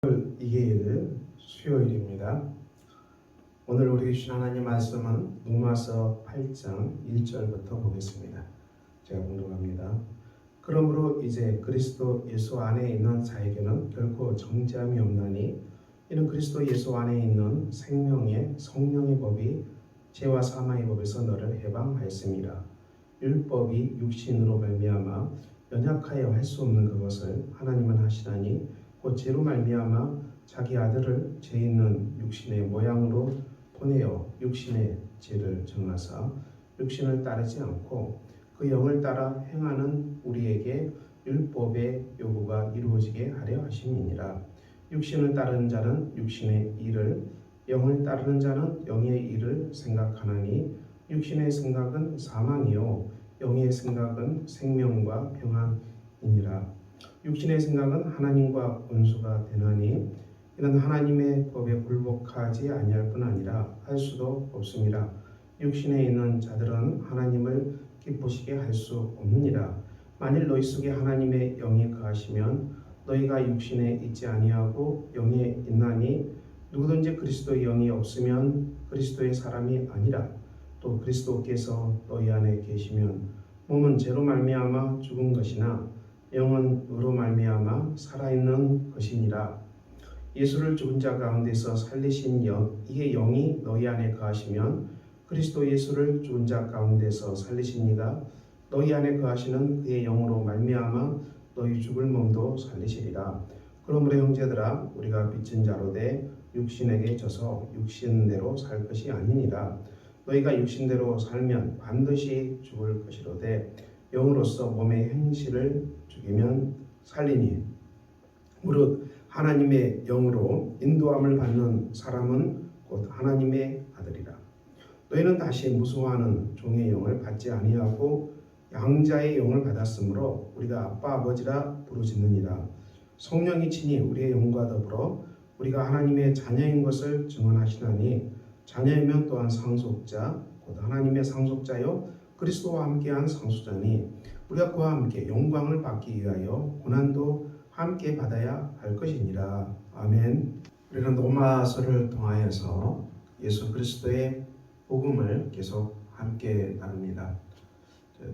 2일 수요일입니다. 오늘 우리 주신 하나님 말씀은 로마서 8장 1절부터 보겠습니다. 제가 공독합니다. 그러므로 이제 그리스도 예수 안에 있는 자에게는 결코 정죄함이 없나니 이는 그리스도 예수 안에 있는 생명의 성령의 법이 죄와 사망의 법에서 너를 해방하였습니다. 율법이 육신으로 말미암아 연약하여 할 수 없는 그것을 하나님은 하시다니 곧 죄로 말미암아 자기 아들을 죄 있는 육신의 모양으로 보내어 육신의 죄를 정하사 육신을 따르지 않고 그 영을 따라 행하는 우리에게 율법의 요구가 이루어지게 하려 하심이니라. 육신을 따르는 자는 육신의 일을, 영을 따르는 자는 영의 일을 생각하나니 육신의 생각은 사망이요 영의 생각은 생명과 평안이니라. 육신의 생각은 하나님과 원수가 되나니 이는 하나님의 법에 굴복하지 아니할 뿐 아니라 할 수도 없습니다. 육신에 있는 자들은 하나님을 기쁘시게 할 수 없느니라. 만일 너희 속에 하나님의 영이 거하시면 너희가 육신에 있지 아니하고 영에 있나니 누구든지 그리스도의 영이 없으면 그리스도의 사람이 아니라. 또 그리스도께서 너희 안에 계시면 몸은 죄로 말미암아 죽은 것이나 영은 의로 말미암아 살아있는 것이니라. 예수를 죽은 자 가운데서 살리신 이의 영이 너희 안에 거하시면 그리스도 예수를 죽은 자 가운데서 살리신 이가 너희 안에 거하시는 그의 영으로 말미암아 너희 죽을 몸도 살리시리라. 그러므로 형제들아 우리가 빚진 자로되 육신에게 져서 육신대로 살 것이 아니니라. 너희가 육신대로 살면 반드시 죽을 것이로되 영으로서 몸의 행실을 죽이면 살리니 무릇 하나님의 영으로 인도함을 받는 사람은 곧 하나님의 아들이라. 너희는 다시 무수하는 종의 영을 받지 아니하고 양자의 영을 받았으므로 우리가 아빠 아버지라 부르짖느니라. 성령이 친히 우리의 영과 더불어 우리가 하나님의 자녀인 것을 증언하시나니 자녀이면 또한 상속자 곧 하나님의 상속자요 그리스도와 함께한 상속자니 우리가 그와 함께 영광을 받기 위하여 고난도 함께 받아야 할 것이니라. 아멘. 우리는 로마서를 통하여서 예수 그리스도의 복음을 계속 함께 나눕니다.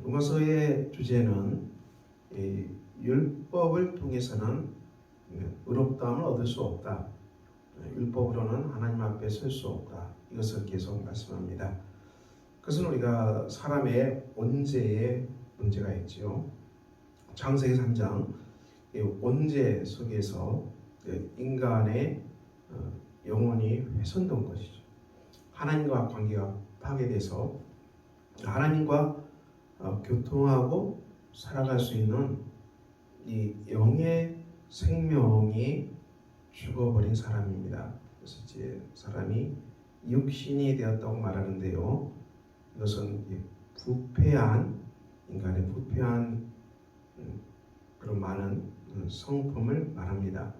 로마서의 주제는 율법을 통해서는 의롭다함을 얻을 수 없다. 율법으로는 하나님 앞에 설 수 없다. 이것을 계속 말씀합니다. 그것은 우리가 사람의 온죄의 문제가 있지요. 창세기 3장 온죄 속에서 인간의 영혼이 훼손된 것이죠. 하나님과 관계가 파괴돼서 하나님과 교통하고 살아갈 수 있는 이 영의 생명이 죽어버린 사람입니다. 그래서 이제 사람이 육신이 되었다고 말하는데요. 이것은 부패한 인간의 부패한 그런 많은 성품을 말합니다.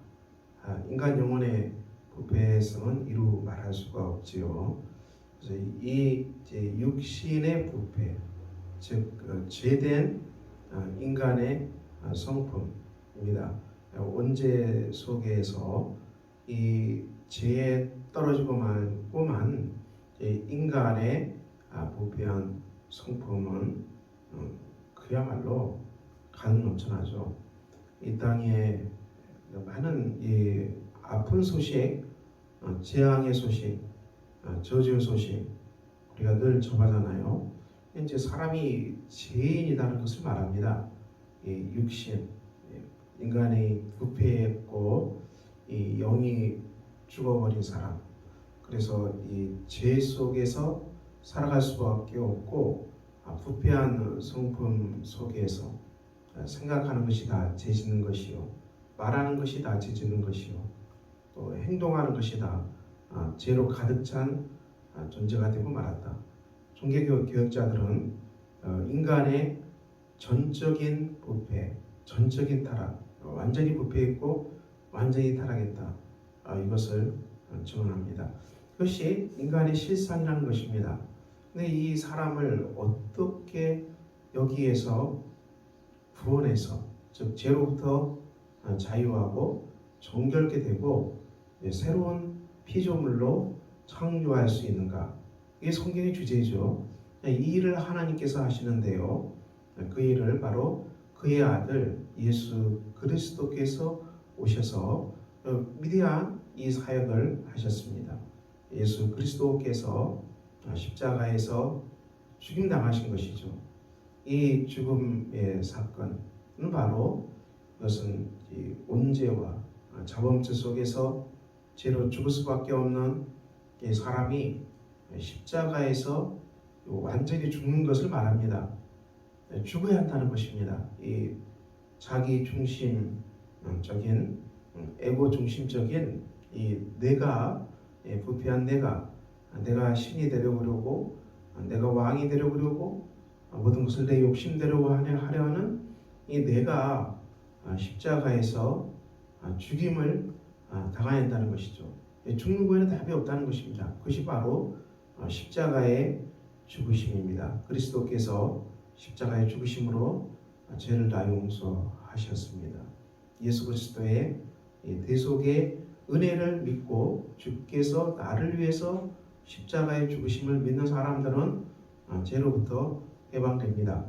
인간 영혼의 부패성은 이루 말할 수가 없지요. 그래서 이 육신의 부패, 즉 죄된 인간의 성품입니다. 온죄 속에서 이 죄에 떨어지고 말고만 인간의 부패한 성품은 그야말로 가는엄청나죠. 이 땅에 많은 이 아픈 소식, 재앙의 소식, 저주의 소식 우리가 늘 접하잖아요. 이제 사람이 죄인이라는 것을 말합니다. 이 육신, 인간의 부패했고 이 영이 죽어버린 사람. 그래서 이 죄 속에서 살아갈 수밖에 없고 부패한 성품 속에서 생각하는 것이 다 죄 짓는 것이요, 말하는 것이 다 죄 짓는 것이요, 또 행동하는 것이 다 죄로 가득 찬 존재가 되고 말았다. 종교개혁자들은 인간의 전적인 부패, 전적인 타락, 완전히 부패했고 완전히 타락했다. 이것을 증언합니다. 그것이 인간의 실상이라는 것입니다. 근데 이 사람을 어떻게 여기에서 구원해서, 즉 죄로부터 자유하고 정결케 되고 새로운 피조물로 창조할 수 있는가? 이게 성경의 주제죠. 이 일을 하나님께서 하시는데요. 그 일을 바로 그의 아들 예수 그리스도께서 오셔서 위대한 이 사역을 하셨습니다. 예수 그리스도께서 십자가에서 죽임당하신 것이죠. 이 죽음의 사건은 바로 그것은 온죄와 자범죄 속에서 죄로 죽을 수밖에 없는 사람이 십자가에서 완전히 죽는 것을 말합니다. 죽어야 한다는 것입니다. 이 자기 중심적인 에고 중심적인 이 내가 부패한 내가 신이 되려고 내가 왕이 되려고 모든 것을 내 욕심대로 하려는 이 내가 십자가에서 죽임을 당해야 한다는 것이죠. 죽는 거에는 답이 없다는 것입니다. 그것이 바로 십자가의 죽으심입니다. 그리스도께서 십자가의 죽으심으로 죄를 다 용서하셨습니다. 예수 그리스도의 대속의 은혜를 믿고 주께서 나를 위해서 십자가의 죽으심을 믿는 사람들은 죄로부터 해방됩니다.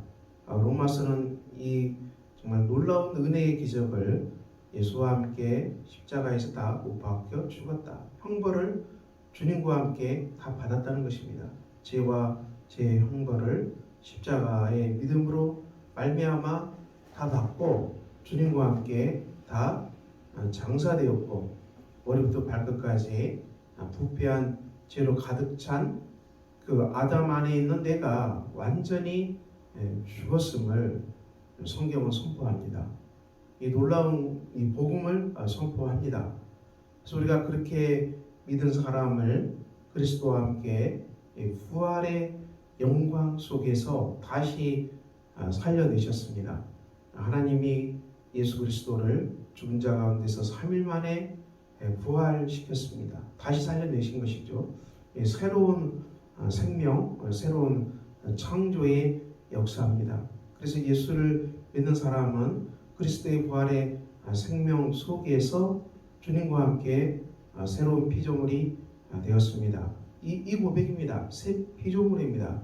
로마서는 이 정말 놀라운 은혜의 기적을 예수와 함께 십자가에서 다 못 박혀 죽었다. 형벌을 주님과 함께 다 받았다는 것입니다. 죄와 죄의 형벌을 십자가의 믿음으로 말미암아 다 받고 주님과 함께 다 장사되었고 머리부터 발끝까지 부패한 죄로 가득 찬 그 아담 안에 있는 내가 완전히 죽었음을 성경은 선포합니다. 이 놀라운 이 복음을 선포합니다. 그래서 우리가 그렇게 믿은 사람을 그리스도와 함께 부활의 영광 속에서 다시 살려내셨습니다. 하나님이 예수 그리스도를 죽은 자 가운데서 3일 만에 부활시켰습니다. 다시 살려내신 것이죠. 새로운 생명, 새로운 창조의 역사입니다. 그래서 예수를 믿는 사람은 그리스도의 부활의 생명 속에서 주님과 함께 새로운 피조물이 되었습니다. 이 고백입니다. 새 피조물입니다.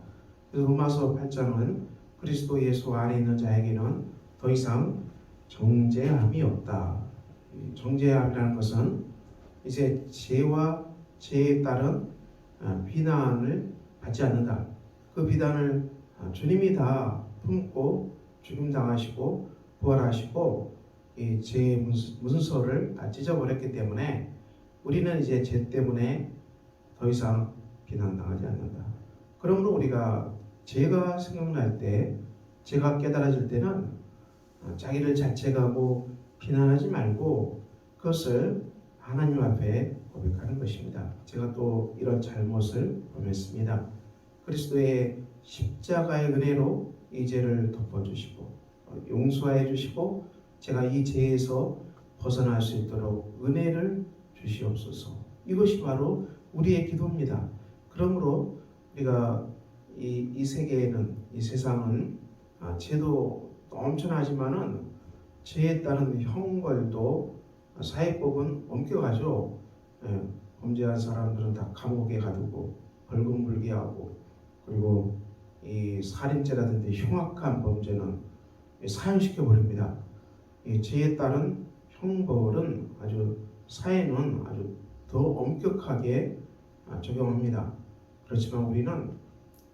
그래서 로마서 8장은 그리스도 예수 안에 있는 자에게는 더 이상 정죄함이 없다. 정죄함이라는 것은 이제 죄와 죄에 따른 비난을 받지 않는다. 그 비난을 주님이 다 품고 죽임당하시고 부활하시고 이 죄의 문서를 다 찢어버렸기 때문에 우리는 이제 죄 때문에 더 이상 비난당하지 않는다. 그러므로 우리가 죄가 생각날 때, 죄가 깨달아질 때는 자기를 자책하고 비난하지 말고 그것을 하나님 앞에 고백하는 것입니다. 제가 또 이런 잘못을 범했습니다. 그리스도의 십자가의 은혜로 이 죄를 덮어주시고 용서해 주시고 제가 이 죄에서 벗어날 수 있도록 은혜를 주시옵소서. 이것이 바로 우리의 기도입니다. 그러므로 우리가 이 세계에는, 이 세상은 죄도 엄청나지만은 죄에 따른 형벌도 사회법은 엄격하죠. 범죄한 사람들은 다 감옥에 가두고 벌금 물게 하고, 그리고 이 살인죄라든지 흉악한 범죄는 사형시켜 버립니다. 이 죄에 따른 형벌은 사회는 아주 더 엄격하게 적용합니다. 그렇지만 우리는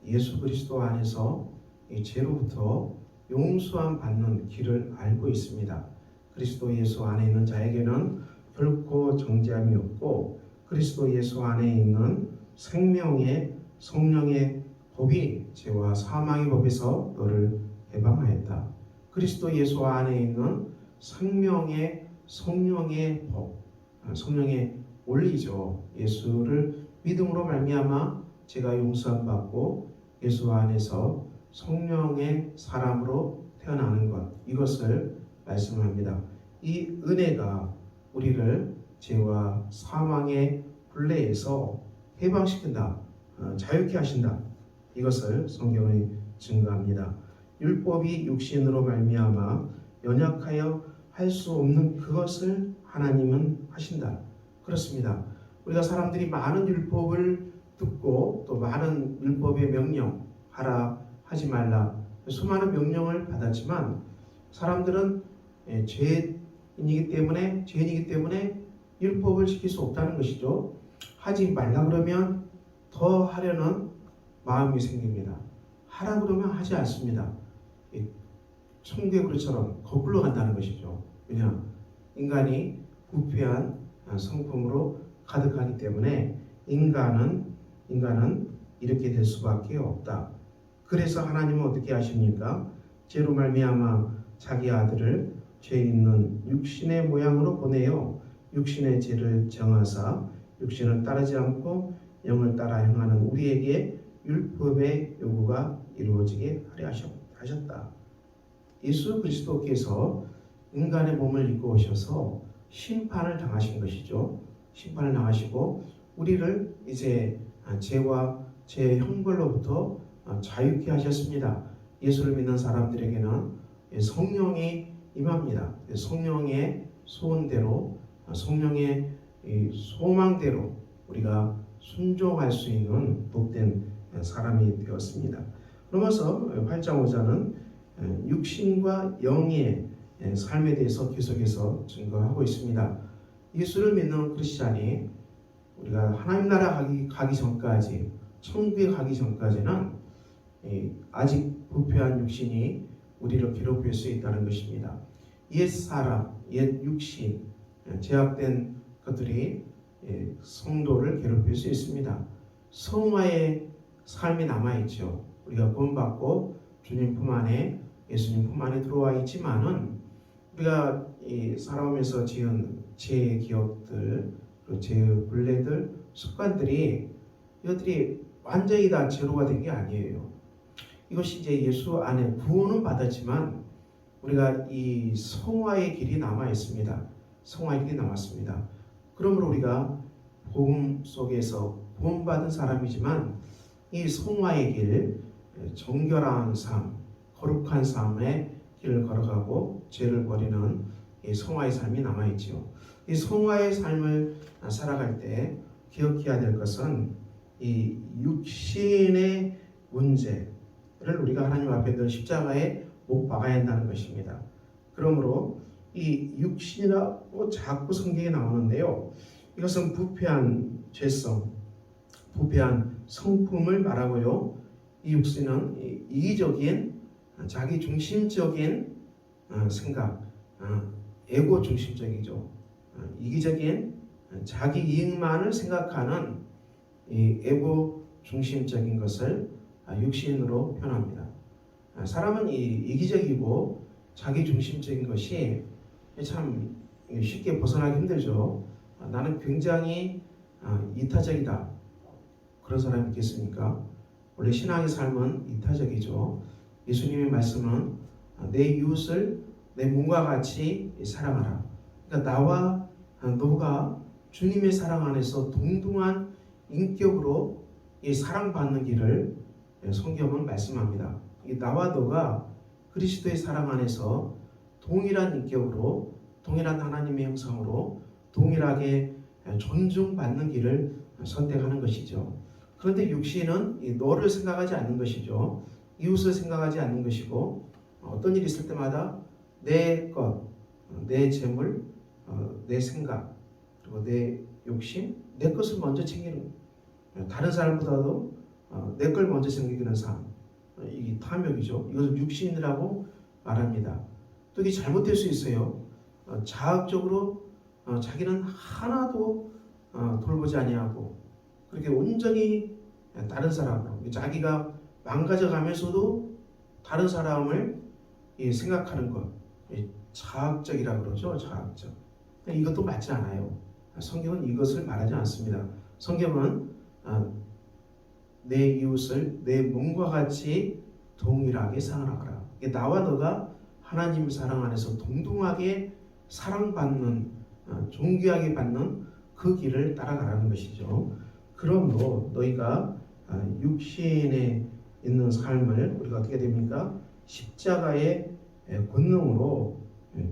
예수 그리스도 안에서 이 죄로부터 용서함 받는 길을 알고 있습니다. 그리스도 예수 안에 있는 자에게는 결코 정죄함이 없고 그리스도 예수 안에 있는 생명의 성령의 법이 죄와 사망의 법에서 너를 해방하였다. 그리스도 예수 안에 있는 생명의 성령의 법, 성령의 원리죠. 예수를 믿음으로 말미암아 죄가 용서함 받고 예수 안에서 성령의 사람으로 태어나는 것, 이것을 말씀합니다. 이 은혜가 우리를 죄와 사망의 굴레에서 해방시킨다, 자유케 하신다. 이것을 성경이 증거합니다. 율법이 육신으로 말미암아 연약하여 할 수 없는 그것을 하나님은 하신다. 그렇습니다. 우리가 사람들이 많은 율법을 듣고 또 많은 율법의 명령 하라 하지 말라 수많은 명령을 받았지만 사람들은 죄인이기 때문에 율법을 지킬 수 없다는 것이죠. 하지 말라 그러면 더 하려는 마음이 생깁니다. 하라 그러면 하지 않습니다. 천국의 그릇처럼 거꾸로 간다는 것이죠. 왜냐? 인간이 부패한 성품으로 가득하기 때문에 인간은 이렇게 될 수밖에 없다. 그래서 하나님은 어떻게 하십니까? 죄로 말미암아 자기 아들을 죄 있는 육신의 모양으로 보내요. 육신의 죄를 정하사 육신을 따르지 않고 영을 따라 행하는 우리에게 율법의 요구가 이루어지게 하려 하셨다. 예수 그리스도께서 인간의 몸을 입고 오셔서 심판을 당하신 것이죠. 심판을 당하시고 우리를 이제 죄와 죄의 형벌로부터 자유케 하셨습니다. 예수를 믿는 사람들에게는 성령이 임합니다. 성령의 소원대로 성령의 소망대로 우리가 순종할 수 있는 복된 사람이 되었습니다. 로마서 8장 5절은 육신과 영의 삶에 대해서 계속해서 증거하고 있습니다. 예수를 믿는 크리스찬이 우리가 하나님 나라 가기 전까지 천국에 가기 전까지는 아직 부패한 육신이 우리를 괴롭힐 수 있다는 것입니다. 옛 사람, 옛 육신, 제약된 것들이 성도를 괴롭힐 수 있습니다. 성화의 삶이 남아있죠. 우리가 구원받고 주님 품 안에 예수님 품 안에 들어와 있지만은 우리가 살아오면서 지은 죄의 기억들, 죄의 본래들, 습관들이 이것들이 완전히 다 제로가 된 게 아니에요. 이것이 이제 예수 안에 구원은 받았지만 우리가 이 성화의 길이 남아 있습니다. 성화의 길이 남았습니다. 그러므로 우리가 복음 속에서 구원받은 사람이지만 이 성화의 길, 정결한 삶, 거룩한 삶의 길을 걸어가고 죄를 버리는 이 성화의 삶이 남아있지요. 이 성화의 삶을 살아갈 때 기억해야 될 것은 이 육신의 문제를 우리가 하나님 앞에 늘 십자가에 못 박아야 한다는 것입니다. 그러므로 이 육신이라고 자꾸 성경에 나오는데요. 이것은 부패한 죄성, 부패한 성품을 말하고요. 이 육신은 이기적인 자기 중심적인 생각, 에고 중심적이죠. 이기적인 자기 이익만을 생각하는 이 에고 중심적인 것을 육신으로 표현합니다. 사람은 이기적이고 자기 중심적인 것이 참 쉽게 벗어나기 힘들죠. 나는 굉장히 이타적이다. 그런 사람이 있겠습니까? 원래 신앙의 삶은 이타적이죠. 예수님의 말씀은 내 이웃을 내 몸과 같이 사랑하라. 그러니까 나와 너가 주님의 사랑 안에서 동등한 인격으로 이 사랑받는 길을 성경은 말씀합니다. 나와 너가 그리스도의 사랑 안에서 동일한 인격으로 동일한 하나님의 형상으로 동일하게 존중받는 길을 선택하는 것이죠. 그런데 육신은 너를 생각하지 않는 것이죠. 이웃을 생각하지 않는 것이고 어떤 일이 있을 때마다 내 것, 내 재물, 내 생각, 그리고 내 욕심, 내 것을 먼저 챙기는 다른 사람보다도 내 걸 먼저 챙기는 삶, 이게 탐욕이죠. 이것을 육신이라고 말합니다. 또 이게 잘못될 수 있어요. 자학적으로 자기는 하나도 돌보지 아니하고 그렇게 온전히 다른 사람으로 자기가 망가져가면서도 다른 사람을 생각하는 것, 자학적이라고 그러죠. 자학적. 이것도 맞지 않아요. 성경은 이것을 말하지 않습니다. 성경은 내 이웃을 내 몸과 같이 동일하게 사랑하라. 나와 너가 하나님 사랑 안에서 동등하게 사랑받는, 존귀하게 받는 그 길을 따라가라는 것이죠. 그러므로 너희가 육신에 있는 삶을 우리가 어떻게 됩니까? 십자가의 권능으로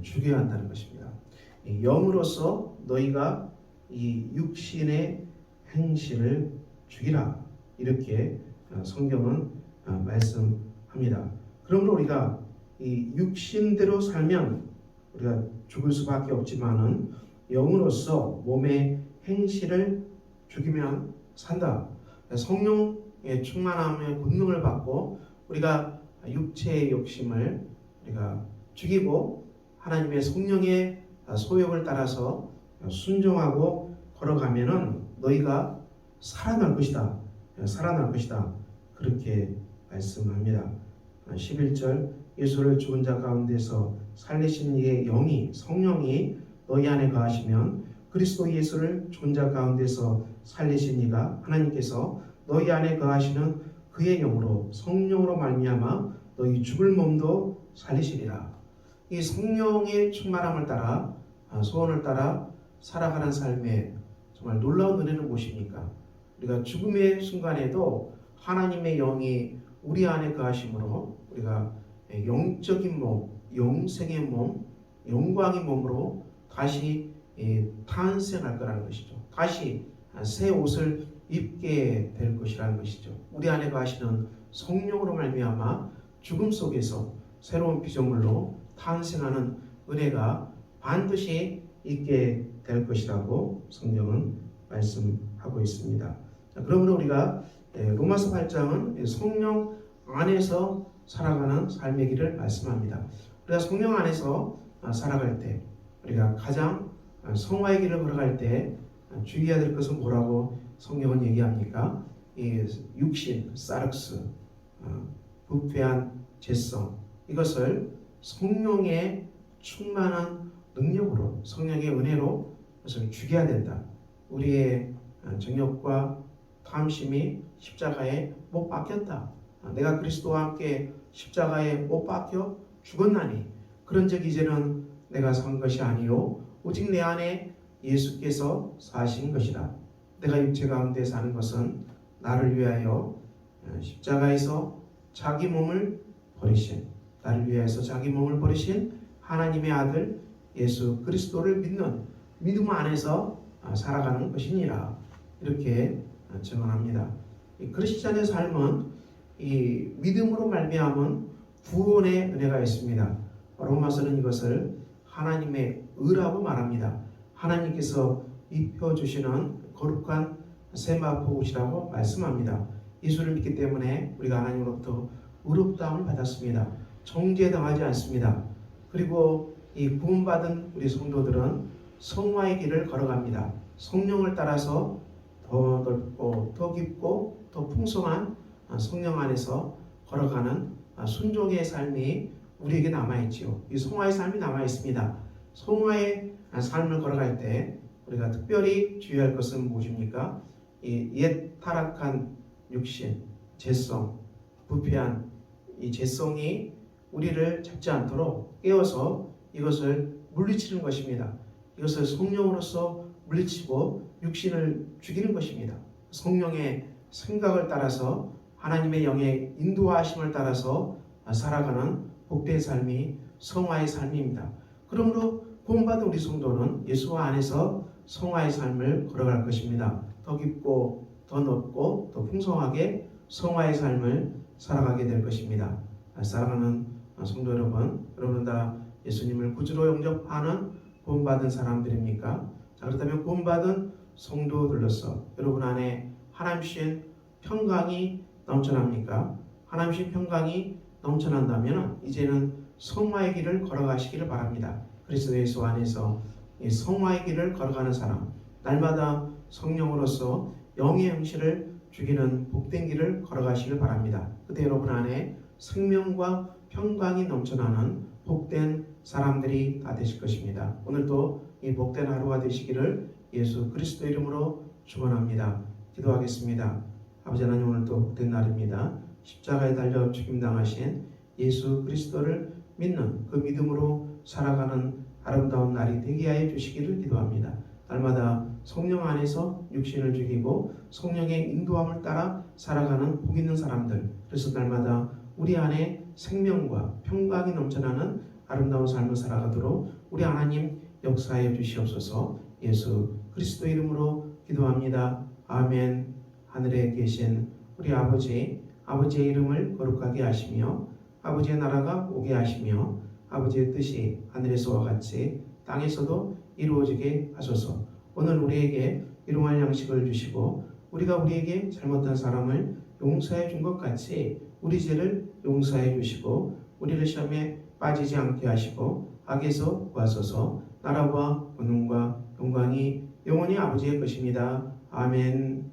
죽여야 한다는 것입니다. 영으로서 너희가 이 육신의 행실을 죽이라. 이렇게 성경은 말씀합니다. 그러므로 우리가 이 육신대로 살면 우리가 죽을 수밖에 없지만은 영으로서 몸의 행실을 죽이면 산다. 성령의 충만함의 권능을 받고 우리가 육체의 욕심을 우리가 죽이고 하나님의 성령의 소욕을 따라서 순종하고 걸어가면은 너희가 살아날 것이다. 살아날 것이다. 그렇게 말씀합니다. 11절 예수를 죽은 자 가운데서 살리신 이의 영이 성령이 너희 안에 거하시면 그리스도 예수를 죽은 자 가운데서 살리신 이가 하나님께서 너희 안에 거하시는 그의 영으로 성령으로 말미암아 너희 죽을 몸도 살리시리라. 이 성령의 충만함을 따라 소원을 따라 살아가는 삶에 정말 놀라운 은혜는 무엇입니까? 우리가 죽음의 순간에도 하나님의 영이 우리 안에 거하심으로 우리가 영적인 몸, 영생의 몸, 영광의 몸으로 다시 탄생할 거라는 것이죠. 다시 새 옷을 입게 될 것이라는 것이죠. 우리 안에 거하시는 성령으로 말미암아 죽음 속에서 새로운 피조물로 탄생하는 은혜가 반드시 있게 될 것이라고 성경은 말씀하고 있습니다. 그러므로 우리가 로마서 8장은 성령 안에서 살아가는 삶의 길을 말씀합니다. 우리가 성령 안에서 살아갈 때 우리가 가장 성화의 길을 걸어갈 때 주의해야 될 것은 뭐라고 성경은 얘기합니까? 이 육신, 사륵스, 부패한 죄성, 이것을 성령의 충만한 능력으로, 성령의 은혜로 그것을 죽여야 된다. 우리의 정욕과 탐심이 십자가에 못 박혔다. 내가 그리스도와 함께 십자가에 못 박혀 죽었나니 그런즉 이제는 내가 산 것이 아니요 오직 내 안에 예수께서 사신 것이라. 내가 육체 가운데 사는 것은 나를 위하여 십자가에서 자기 몸을 버리신, 나를 위하여서 자기 몸을 버리신 하나님의 아들 예수 그리스도를 믿는 믿음 안에서 살아가는 것이니라. 이렇게 증언합니다. 이 크리스찬의 삶은 이 믿음으로 말미암은 구원의 은혜가 있습니다. 로마서는 이것을 하나님의 의라고 말합니다. 하나님께서 입혀주시는 거룩한 세마포옷이라고 말씀합니다. 예수를 믿기 때문에 우리가 하나님으로부터 의롭다함을 받았습니다. 정죄당하지 않습니다. 그리고 이 구원받은 우리 성도들은 성화의 길을 걸어갑니다. 성령을 따라서 더 넓고 더 깊고 더 풍성한 성령 안에서 걸어가는 순종의 삶이 우리에게 남아있지요. 이 성화의 삶이 남아있습니다. 성화의 삶을 걸어갈 때 우리가 특별히 주의할 것은 무엇입니까? 이 옛 타락한 육신, 죄성, 부패한 이 죄성이 우리를 잡지 않도록 깨워서 이것을 물리치는 것입니다. 이것을 성령으로서 물리치고 육신을 죽이는 것입니다. 성령의 생각을 따라서 하나님의 영의 인도하심을 따라서 살아가는 복된 삶이 성화의 삶입니다. 그러므로 구원받은 우리 성도는 예수와 안에서 성화의 삶을 걸어갈 것입니다. 더 깊고 더 넓고 더 풍성하게 성화의 삶을 살아가게 될 것입니다. 사랑하는 성도 여러분, 여러분은 다 예수님을 구주로 영접하는 구원받은 사람들입니까? 자, 그렇다면 구원받은 성도들로서 여러분 안에 하나님신 평강이 넘쳐납니까? 하나님신 평강이 넘쳐난다면 이제는 성화의 길을 걸어가시기를 바랍니다. 그리스도 예수 안에서 이 성화의 길을 걸어가는 사람, 날마다 성령으로서 영의 행실을 죽이는 복된 길을 걸어가시길 바랍니다. 그때 여러분 안에 생명과 평강이 넘쳐나는 복된 사람들이 다 되실 것입니다. 오늘도 이 복된 하루가 되시기를 예수 그리스도 이름으로 축원합니다. 기도하겠습니다. 아버지 하나님, 오늘도 복된 날입니다. 십자가에 달려 죽임당하신 예수 그리스도를 믿는 그 믿음으로 살아가는 아름다운 날이 되게 하여 주시기를 기도합니다. 날마다 성령 안에서 육신을 죽이고 성령의 인도함을 따라 살아가는 복 있는 사람들, 그래서 날마다 우리 안에 생명과 평강이 넘쳐나는 아름다운 삶을 살아가도록 우리 하나님 역사하여 주시옵소서. 예수 그리스도 이름으로 기도합니다. 아멘. 하늘에 계신 우리 아버지의 이름을 거룩하게 하시며 아버지의 나라가 오게 하시며 아버지의 뜻이 하늘에서와 같이 땅에서도 이루어지게 하소서. 오늘 우리에게 일용할 양식을 주시고 우리가 우리에게 잘못한 사람을 용서해 준 것 같이 우리 죄를 용서해 주시고 우리를 시험에 빠지지 않게 하시고 악에서 구하소서. 나라와 권능과 영광이 영원히 아버지의 것입니다. 아멘.